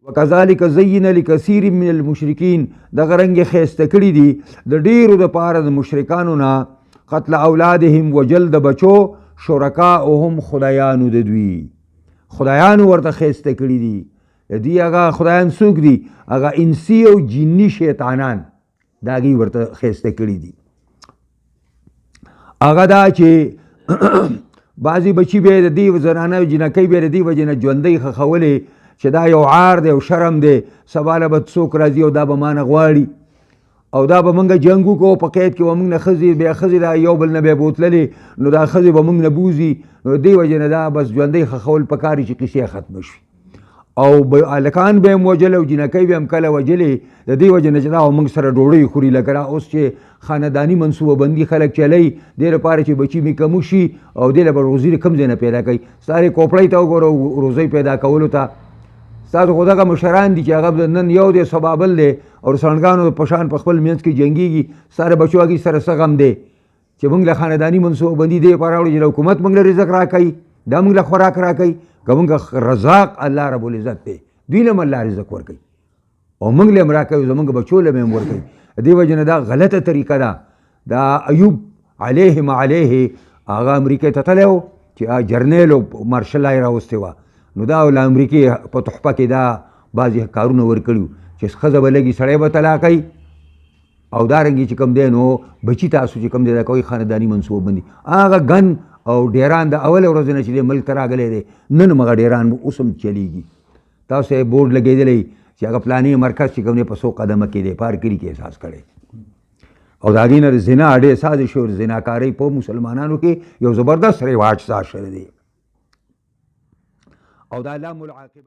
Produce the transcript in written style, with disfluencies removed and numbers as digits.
وکذالک زین لکثیر من المشرکین دغه رنګ ښایسته کړي دي د ډیرو دپاره د مشرکانو نه قتل اولادهم وجل د بچو شرکاؤهم خدایانو د دوی خدایانو ورته ښایسته کړي دي د دوی هغه خدایان څوک دي هغه انسي او جني شیطانان د هغوی ورته ښایسته کړي دي هغه دا چې بعضې بچي بیا د دې زنانه جنکۍ بیا د دې وجې نه ژوندۍ ښخولې چې دا یو عار دی او شرم دی سبا له به څوک راځي او دا به مانه غواړي او دا به موږ جنګ وکړو په قید کې به موږ نه ښځې بیا ښځې دا یو بل نه بیا بوتللې نو دا ښځې به موږ نه بوځي نو دې وجې نه دا بس ژوندۍ ښخول پکار چې قصې ختمه شي او هلکان به هم وجل او جنکۍ به هم کله وجلې د دې وجې نه چې دا موږ سره ډوډۍ خوري لکه دا اوس چې خانداني منصوبه بندي خلک چلی دې لپاره چې بچي مې کم وشي او دې لپاره روزي کوم ځای نه پیدا کوي ستارې کوپړۍ ته وګوره روزۍ پیدا کولو ته ستاسو خو دغه مشران دي چې هغه نن یو دی سبا بل دی او سړنګانو په شان په خپل منځ کې جنګېږي ساره بچو هغې سره څه غم دی چې موږ له خانداني منصوبه بندي دې لپاره راوړي چې حکومت موږ له رزق راکوي دا موږ له خوراک راکوي که موږ رزاق الله رب العزت دی دوی له هم الله رزق ورکوي او موږ له هم راکوي زموږ بچو له هم ورکوي دې وجې نه دا غلطه طریقه ده دا ایوب علیهم علیه هغه امریکې ته تللی و چې جرنیل او مارشل یې راوستې وه نو دا له امریکې په تحفه کې دا بعضې کارونه ورکړي چې ښځه به لږي سړی به طلاق کوي او دارنګې چې کوم دی نو بچي تاسو چې کوم دی دا کوي خانداني منصوبه بندي هغه ګن او ډیران د اول ورځې نه چې دی ملک ته راغلی دی نن هم هغه ډیران اوس هم چلیږي تاسو یې بورډ لګېدلی چې هغه پلانې مرکز چې کوم دی په څو قدمه کې دی پارکري کې احساس کړی او د هغې نه زنا ډېر سازش او زناکارۍ په مسلمانانو کې یو زبردست رواج ساز شوی دی او دا لام العاقبه